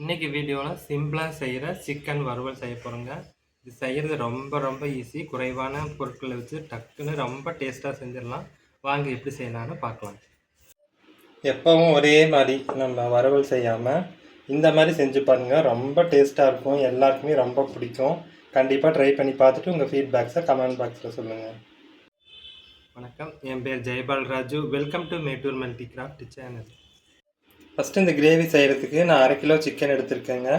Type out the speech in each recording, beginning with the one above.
இன்னைக்கு வீடியோவில் சிம்பிளாக செய்கிற சிக்கன் வறுவல் செய்ய போகிறோங்க. இது செய்கிறது ரொம்ப ஈஸி. குறைவான பொருட்களை வச்சு டக்குன்னு ரொம்ப டேஸ்ட்டாக செஞ்சிடலாம். வாங்க எப்படி செய்யலான்னு பார்க்கலாம். எப்பவும் ஒரே மாதிரி நம்ம வறுவல் செய்யாமல் இந்த மாதிரி செஞ்சு பாருங்கள். ரொம்ப டேஸ்ட்டாக இருக்கும். எல்லாருக்குமே ரொம்ப பிடிக்கும். கண்டிப்பாக ட்ரை பண்ணி பார்த்துட்டு உங்கள் ஃபீட்பேக்ஸை கமெண்ட் பாக்ஸில் சொல்லுங்கள். வணக்கம், என் பேர் Jayapal Raju. Welcome to Mettur multi craft channel. First இந்த கிரேவி செய்கிறதுக்கு நான் 1/2 கிலோ சிக்கன் எடுத்திருக்கேங்க.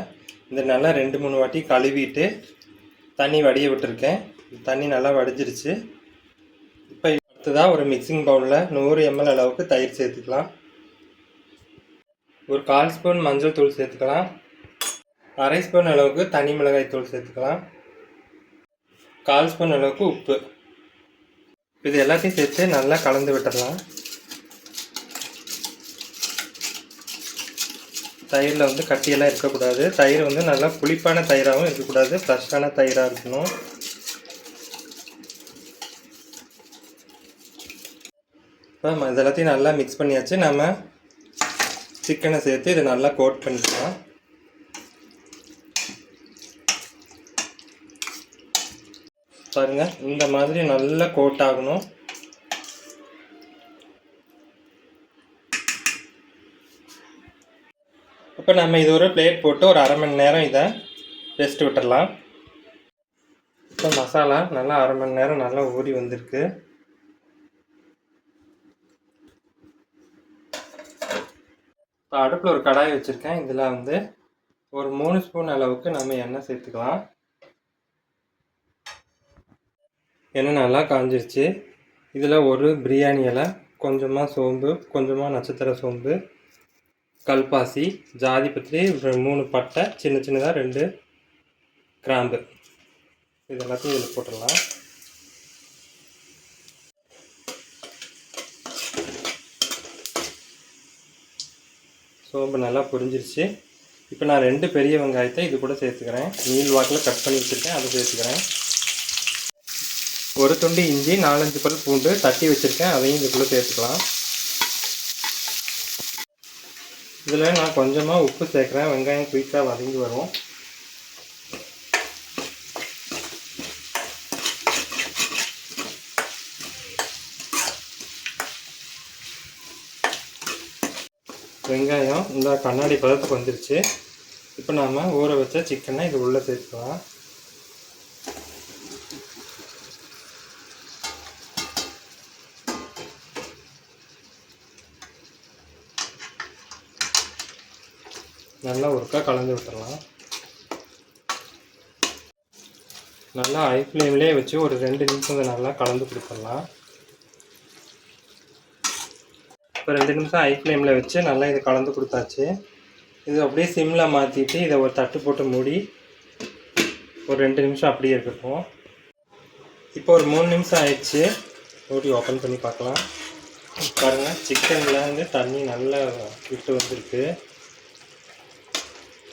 இந்த நல்லா 2-3 வாட்டி கழுவிட்டு தண்ணி வடிய விட்டுருக்கேன். தண்ணி நல்லா வடிஞ்சிருச்சு. இப்போ அடுத்ததாக ஒரு மிக்சிங் பவுலில் 100 ml அளவுக்கு தயிர் சேர்த்துக்கலாம். ஒரு 1/4 ஸ்பூன் மஞ்சள் தூள் சேர்த்துக்கலாம். 1/2 ஸ்பூன் அளவுக்கு தனி மிளகாய் தூள் சேர்த்துக்கலாம். 1/4 ஸ்பூன் அளவுக்கு உப்பு. இது எல்லாத்தையும் சேர்த்து நல்லா கலந்து விட்டுடலாம். தயிரில் வந்து கட்டியெல்லாம் இருக்கக்கூடாது. தயிர் வந்து நல்லா புளிப்பான தயிராகவும் இருக்கக்கூடாது, ஃப்ரெஷ்ஷான தயிராக இருக்கணும். இப்போ இது எல்லாத்தையும் நல்லா மிக்ஸ் பண்ணியாச்சு. நம்ம சிக்கனை சேர்த்து இதை நல்லா கோட் பண்ணிக்கலாம். பாருங்கள், இந்த மாதிரி நல்லா கோட் ஆகணும். இப்போ நம்ம இது ஒரு பிளேட் போட்டு ஒரு 1/2 மணி நேரம் இதை ரெஸ்ட் விட்டுடலாம். இப்போ மசாலா நல்லா 1/2 மணி நேரம் நல்லா ஊறி வந்திருக்கு. இப்போ அடுப்பில் ஒரு கடாய் வச்சுருக்கேன். இதில் வந்து ஒரு 3 ஸ்பூன் அளவுக்கு நம்ம எண்ணெய் சேர்த்துக்கலாம். எண்ணெய் நல்லா காஞ்சிருச்சு. இதில் ஒரு பிரியாணி இலை, கொஞ்சமாக சோம்பு, கொஞ்சமாக நட்சத்திர சோம்பு, கல்பாசி, ஜாதிபத்திரி, 3 பட்டை, சின்னதாக 2 கிராம்பு, இது எல்லாத்தையும் இதில் போட்டுடலாம். சோம்பு நல்லா பொரிஞ்சிருச்சு. இப்போ நான் 2 பெரிய வெங்காயத்தை இது கூட சேர்த்துக்கிறேன். நீள் வாக்கில் கட் பண்ணி வச்சுருக்கேன், அதை சேர்த்துக்கிறேன். ஒரு துண்டு இஞ்சி, 4-5 பல் பூண்டு தட்டி வச்சுருக்கேன், அதையும் இதுக்குள்ளே சேர்த்துக்கலாம். இதில் நான் கொஞ்சமாக உப்பு சேர்க்குறேன். வெங்காயம் குயிக்காக வதங்கி வரும். வெங்காயம் இந்த கண்ணாடி பதத்துக்கு வந்துருச்சு. இப்போ நாம் ஊற வச்ச சிக்கனை இது உள்ளே சேர்த்துக்கலாம். நல்லா ஒருக்கா கலந்து விட்டுடலாம். நல்லா ஹை ஃப்ளேம்லேயே வச்சு ஒரு 2 நிமிஷம் இதை நல்லா கலந்து கொடுத்துடலாம். இப்போ 2 நிமிஷம் ஹை ஃப்ளேமில் வச்சு நல்லா இதை கலந்து கொடுத்தாச்சு. இது அப்படியே சிம்மில் மாற்றிட்டு இதை ஒரு தட்டு போட்டு மூடி ஒரு 2 நிமிஷம் அப்படியே இருக்கட்டும். இப்போ ஒரு 3 நிமிஷம் ஆயிடுச்சு. மூடி ஓப்பன் பண்ணி பார்க்கலாம். பாருங்கள், சிக்கனில் வந்து தண்ணி நல்லா விட்டு வந்திருக்கு.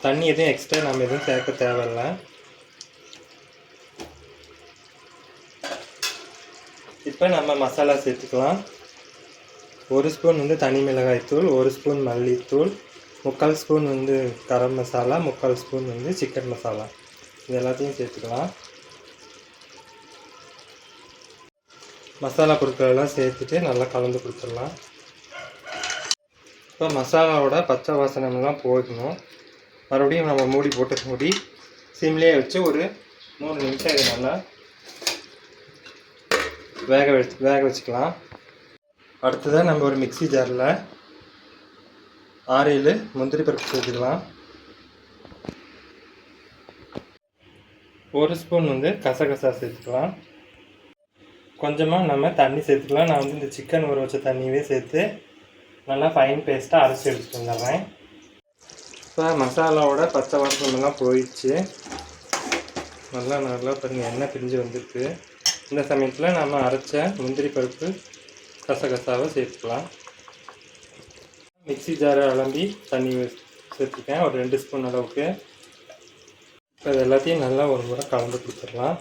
தண்ணி எதுவும் எக்ஸ்ட்ரா நம்ம எதுவும் சேர்க்க தேவையில்லை. இப்போ நம்ம மசாலா சேர்த்துக்கலாம். 1 ஸ்பூன் வந்து தனி மிளகாய் தூள், 1 ஸ்பூன் மல்லித்தூள், 3/4 ஸ்பூன் வந்து கரம் மசாலா, 3/4 ஸ்பூன் வந்து சிக்கன் மசாலா, இது எல்லாத்தையும் சேர்த்துக்கலாம். மசாலா பொருட்கள் எல்லாம் சேர்த்துட்டு நல்லா கலந்து கொடுத்துடலாம். இப்போ மசாலாவோட பச்சை வாசனைலாம் போகணும். மறுபடியும் நம்ம மூடி சிம்லேயே வச்சு ஒரு 3 நிமிஷம் இதை நல்லா வேக வச்சுக்கலாம். அடுத்ததாக நம்ம ஒரு மிக்ஸி ஜாரில் 6-7 முந்திரி பருப்பு சேர்த்துக்கலாம். 1 ஸ்பூன் வந்து கசகசா சேர்த்துக்கலாம். கொஞ்சமாக நம்ம தண்ணி சேர்த்துக்கலாம். நான் வந்து இந்த சிக்கன் ஊற வச்ச தண்ணியவே சேர்த்து நல்லா ஃபைன் பேஸ்ட்டாக அரைச்சி எடுத்துகிட்டு வந்துடுறேன். இப்போ மசாலாவோட பச்சை வாசனமெல்லாம் போயிடுச்சு. நல்லா பாருங்கள், எண்ணெய் பிரிஞ்சு வந்துருக்கு. இந்த சமயத்தில் நம்ம அரைச்ச முந்திரி பருப்பு கசகசாவை சேர்த்துக்கலாம். மிக்ஸி ஜாரை அலம்பி தண்ணி சேர்த்துருக்கேன், ஒரு 2 ஸ்பூன் அளவுக்கு. இப்போ இது எல்லாத்தையும் நல்லா ஒரு முறை கலந்து கொடுத்துடலாம்.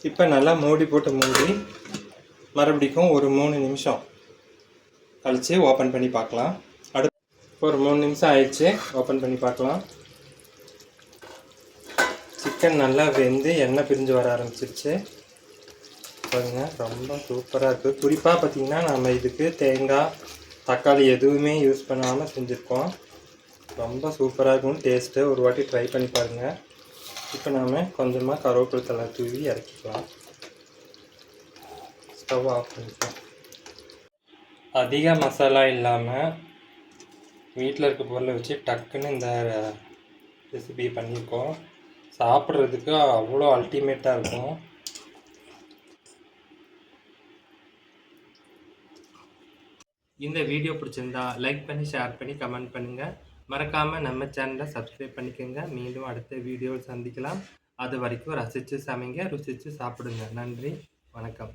இப்போ நல்லா மூடி போட்டு மூடி மறுபடிக்கும் ஒரு 3 நிமிஷம் கழித்து ஓப்பன் பண்ணி பார்க்கலாம். அடுத்து ஒரு 3 நிமிஷம் ஆயிடுச்சு. ஓப்பன் பண்ணி பார்க்கலாம். சிக்கன் நல்லா வெந்து எண்ணெய் பிரிஞ்சு வர ஆரம்பிச்சிருச்சு பாருங்க. ரொம்ப சூப்பராக இருக்குது. குறிப்பாக பார்த்திங்கன்னா நம்ம இதுக்கு தேங்காய் தக்காளி எதுவுமே யூஸ் பண்ணாமல் செஞ்சுருக்கோம். ரொம்ப சூப்பராக இருக்கும் டேஸ்ட்டு. ஒரு வாட்டி ட்ரை பண்ணி பாருங்கள். இப்போ நாம் கொஞ்சமாக கருவேப்பிலை தழை தூவி இறக்கிக்கலாம். ஸ்டவ் ஆஃப் பண்ணிக்கலாம். அதிக மசாலா இல்லாமல் வீட்டில் இருக்க பொருளை வச்சு டக்குன்னு இந்த ரெசிபி பண்ணியிருக்கோம். சாப்பிட்றதுக்கு அவ்வளோ அல்டிமேட்டாக இருக்கும். இந்த வீடியோ பிடிச்சிருந்தா லைக் பண்ணி, ஷேர் பண்ணி, கமெண்ட் பண்ணுங்கள். மறக்காமல் நம்ம சேனலை சப்ஸ்கிரைப் பண்ணிக்கோங்க. மீண்டும் அடுத்த வீடியோவில் சந்திக்கலாம். அது வரைக்கும் ரசித்து சமைங்க, ருசித்து சாப்பிடுங்க. நன்றி, வணக்கம்.